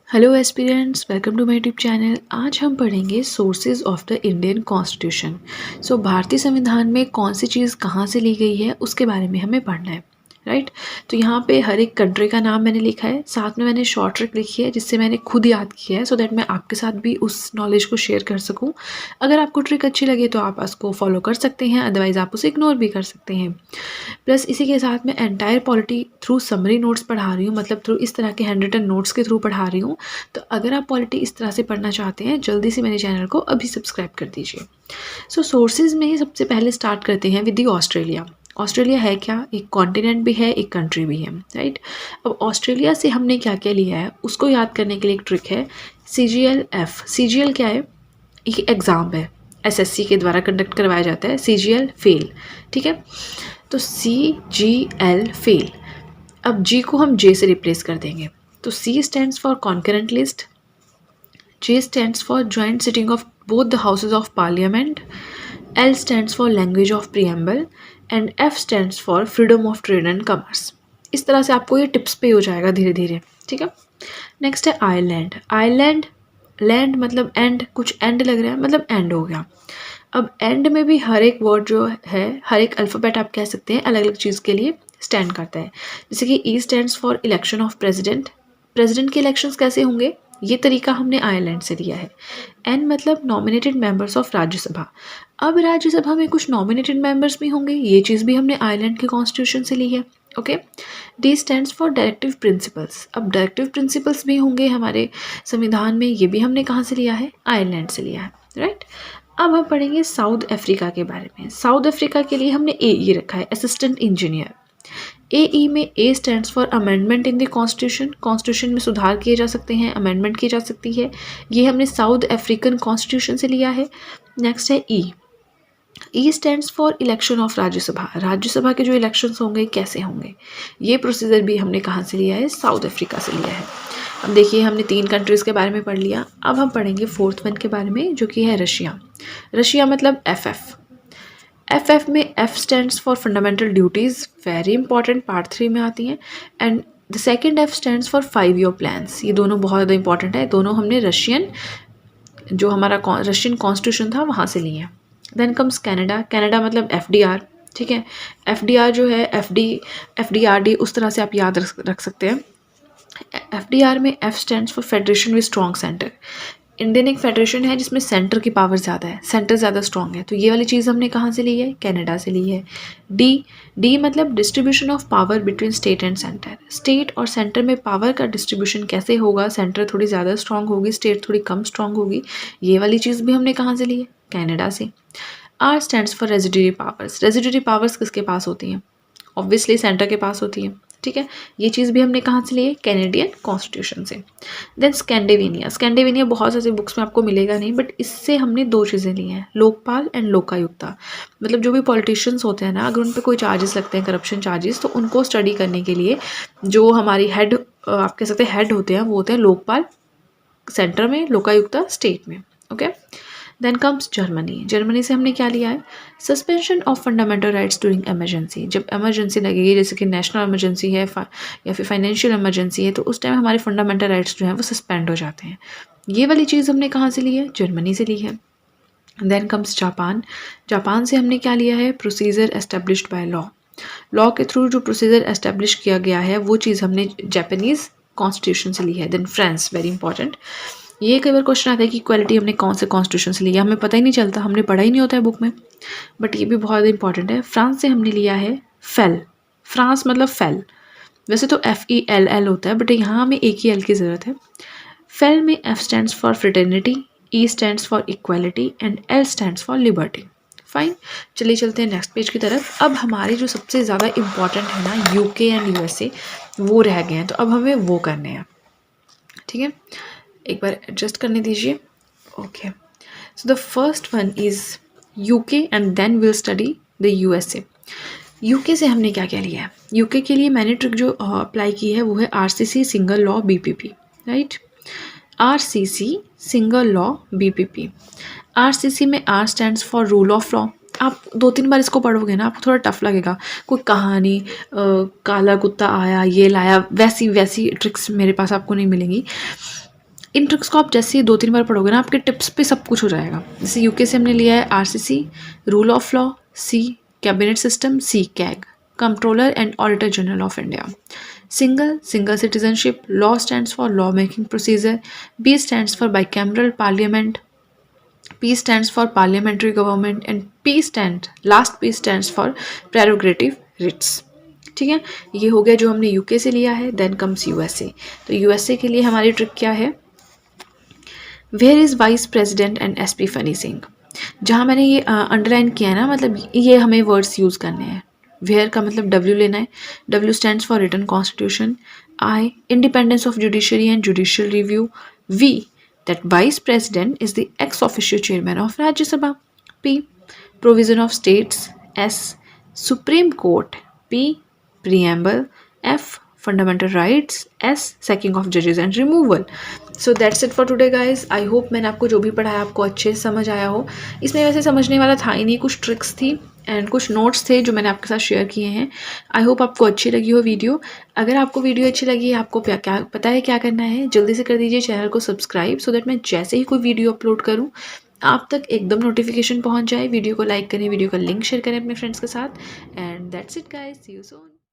Hello aspirants, welcome to my YouTube channel. आज हम पढ़ेंगे sources of the Indian constitution. भारतीय संविधान में कौन सी चीज़ कहाँ से ली गई है उसके बारे में हमें पढ़ना है, राइट। तो यहाँ पे हर एक कंट्री का नाम मैंने लिखा है, साथ में मैंने शॉर्ट ट्रिक लिखी है जिससे मैंने खुद याद किया है सो दैट मैं आपके साथ भी उस नॉलेज को शेयर कर सकूँ। अगर आपको ट्रिक अच्छी लगे तो आप उसको फॉलो कर सकते हैं, अदरवाइज़ आप उसे इग्नोर भी कर सकते हैं। प्लस इसी के साथ मैं entire polity through summary notes पढ़ा रही हूँ, मतलब थ्रू इस तरह के हैंड रिटन नोट्स के थ्रू पढ़ा रही हूँ। तो अगर आप पॉलिटी इस तरह से पढ़ना चाहते हैं, जल्दी से मेरे चैनल को अभी सब्सक्राइब कर दीजिए। सोर्सेज में ही सबसे पहले स्टार्ट करते हैं विद दी ऑस्ट्रेलिया। ऑस्ट्रेलिया है क्या? एक कॉन्टिनेंट भी है, एक कंट्री भी है, राइट। अब ऑस्ट्रेलिया से हमने क्या क्या लिया है उसको याद करने के लिए एक ट्रिक है, CGL-F। CGL क्या है? एक एग्ज़ाम है, SSC के द्वारा कंडक्ट करवाया जाता है। CGL फेल, ठीक है। तो CGL फेल। अब G को हम J से रिप्लेस कर देंगे। तो C stands for concurrent list, J stands for joint sitting of both the houses of parliament, L stands for language of preamble and F stands for freedom of trade and commerce। इस तरह से आपको ये tips पे हो जाएगा धीरे धीरे, ठीक है। नेक्स्ट है आयरलैंड। आयरलैंड, लैंड मतलब एंड, कुछ एंड लग रहा है मतलब एंड हो गया। अब एंड में भी हर एक वर्ड जो है, हर एक अल्फ़ाबेट आप कह सकते हैं अलग अलग चीज़ के लिए स्टैंड करता है। जैसे कि E stands for election of president. President के इलेक्शंस कैसे होंगे, ये तरीका हमने आयरलैंड से लिया है। एन मतलब नॉमिनेटेड मेंबर्स ऑफ राज्यसभा। अब राज्यसभा में कुछ नॉमिनेटेड मेंबर्स भी होंगे, ये चीज़ भी हमने आयरलैंड के कॉन्स्टिट्यूशन से ली है, okay. D stands for directive principles. अब डायरेक्टिव प्रिंसिपल्स भी होंगे हमारे संविधान में, ये भी हमने कहाँ से लिया है? आयरलैंड से लिया है, राइट। अब हम पढ़ेंगे साउथ अफ्रीका के बारे में। साउथ अफ्रीका के लिए हमने AE रखा है, असिस्टेंट इंजीनियर। AE में A stands for amendment in the constitution. Constitution में सुधार किए जा सकते हैं, अमेंडमेंट की जा सकती है, ये हमने साउथ अफ्रीकन कॉन्स्टिट्यूशन से लिया है। नेक्स्ट है E stands for election of Rajya Sabha. Rajya Sabha के जो इलेक्शंस होंगे कैसे होंगे, ये प्रोसीजर भी हमने कहाँ से लिया है? साउथ अफ्रीका से लिया है। अब देखिए हमने 3 कंट्रीज़ के बारे में पढ़ लिया, अब हम पढ़ेंगे 4th वन के बारे में जो कि है रशिया। रशिया मतलब FF में F stands for fundamental duties, very important, part 3 में आती हैं। And the second F stands for 5 year plans. ये दोनों बहुत ज़्यादा इंपॉर्टेंट है, दोनों हमने रशियन, जो हमारा रशियन कॉन्स्टिट्यूशन था वहाँ से लिए हैं। Then comes Canada. कनाडा मतलब FDR, ठीक है। FDR जो है FDRD उस तरह से आप याद रख सकते हैं। FDR में F stands for federation with strong centre. Indian एक फेडरेशन है जिसमें सेंटर की पावर ज़्यादा है, सेंटर ज़्यादा स्ट्रॉन्ग है, तो ये वाली चीज़ हमने कहाँ से ली है? कनाडा से ली है। डी मतलब distribution of power between state and centre. State और सेंटर में पावर का डिस्ट्रीब्यूशन कैसे होगा? सेंटर थोड़ी ज़्यादा स्ट्रॉन्ग होगी, स्टेट थोड़ी कम स्ट्रॉन्ग होगी, ये वाली चीज़ भी हमने कहाँ से ली है? कनाडा से। R stands for residuary powers. Residuary powers किसके पास होती हैं? ऑब्वियसली सेंटर के पास होती है, ठीक है। ये चीज़ भी हमने कहाँ से ली है? कैनेडियन कॉन्स्टिट्यूशन से। Then Scandinavia. स्कैंडिनेविया बहुत सारी बुक्स में आपको मिलेगा नहीं, बट इससे हमने 2 चीज़ें ली हैं, लोकपाल एंड लोकायुक्ता। मतलब जो भी पॉलिटिशियंस होते हैं ना, अगर उन पर कोई चार्जेस लगते हैं, करप्शन चार्जेस, तो उनको स्टडी करने के लिए जो हमारी हेड, आप कह सकते हैं हेड होते हैं, वो होते हैं लोकपाल सेंटर में, लोकायुक्ता स्टेट में, okay. Then comes Germany. Germany से हमने क्या लिया है? Suspension of fundamental rights during emergency. जब एमरजेंसी लगेगी, जैसे कि नेशनल इमरजेंसी है या फिर फाइनेंशियल इमरजेंसी है, तो उस टाइम हमारे फंडामेंटल राइट्स जो हैं वो सस्पेंड हो जाते हैं। ये वाली चीज़ हमने कहाँ से ली है? जर्मनी से ली है। Then comes Japan. जापान से हमने क्या लिया है? Procedure established by law. Law के थ्रू जो प्रोसीजर एस्टेब्लिश किया गया है वो चीज़ हमने जापानीज़ कॉन्स्टिट्यूशन से ली है। देन फ्रांस, वेरी इंपॉर्टेंट, ये कई बार क्वेश्चन आता है कि इक्वालिटी हमने कौन से कॉन्स्टिट्यूशन से लिया, हमें पता ही नहीं चलता, हमने पढ़ा ही नहीं होता है बुक में, बट ये भी बहुत इंपॉर्टेंट है। फ्रांस से हमने लिया है फेल। फ्रांस मतलब फेल, वैसे तो FELL होता है, बट यहाँ हमें एक ही L की ज़रूरत है। फेल में F stands for fraternity, E stands for equality and L stands for liberty. Fine, चलिए चलते हैं नेक्स्ट पेज की तरफ। अब हमारे जो सबसे ज़्यादा इम्पॉर्टेंट है ना, UK एंड USA, वो रह गए हैं, तो अब हमें वो करने हैं, ठीक है। एक बार एडजस्ट करने दीजिए, okay. So the first one is UK and then will study the USA। UK से हमने क्या क्या लिया है? UK के लिए मैंने ट्रिक जो अप्लाई की है वो है RCC single law BPP, right. RCC single law BPP। RCC में R stands for rule of law. आप 2-3 बार इसको पढ़ोगे ना, आपको थोड़ा टफ लगेगा, कोई कहानी काला कुत्ता आया ये लाया, वैसी ट्रिक्स मेरे पास आपको नहीं मिलेंगी। इन ट्रिक्स को आप जैसे ही 2-3 बार पढ़ोगे ना, आपके टिप्स पे सब कुछ हो जाएगा। जैसे यूके से हमने लिया है RCC, rule of law, C cabinet system, C CAG, controller and auditor general of India. Single citizenship, law stands for law making procedure, B stands for bicameral parliament, P stands for parliamentary government and last P stands for prerogative writs। ठीक है, ये हो गया जो हमने UK से लिया है। Then comes USA. तो यूएसए के लिए हमारी ट्रिक क्या है? Where is vice president and SP funny Singh. जहाँ मैंने ये अंडरलाइन किया है ना, मतलब ये हमें वर्ड्स यूज़ करने हैं। वेयर का मतलब डब्ल्यू लेना है, W stands for written constitution, I independence of judiciary and judicial review, V that vice president is the ex officio chairman of Rajya Sabha, P provision of states, S Supreme Court, P preamble, F fundamental rights, S sacking of judges and removal। So that's it for today guys। I hope मैंने आपको जो भी पढ़ाया आपको अच्छे से समझ आया हो। इसमें वैसे समझने वाला था ही नहीं, कुछ ट्रिक्स थी एंड कुछ नोट्स थे जो मैंने आपके साथ शेयर किए हैं। आई होप आपको अच्छी लगी हो वीडियो। अगर आपको वीडियो अच्छी लगी है, आपको क्या पता है क्या करना है, जल्दी से कर दीजिए चैनल को सब्सक्राइब, सो दैट मैं जैसे ही कोई वीडियो अपलोड करूँ आप तक एकदम नोटिफिकेशन पहुंच जाए। वीडियो को लाइक करें, वीडियो का लिंक शेयर करें अपने फ्रेंड्स के साथ। And that's it guys, see you soon.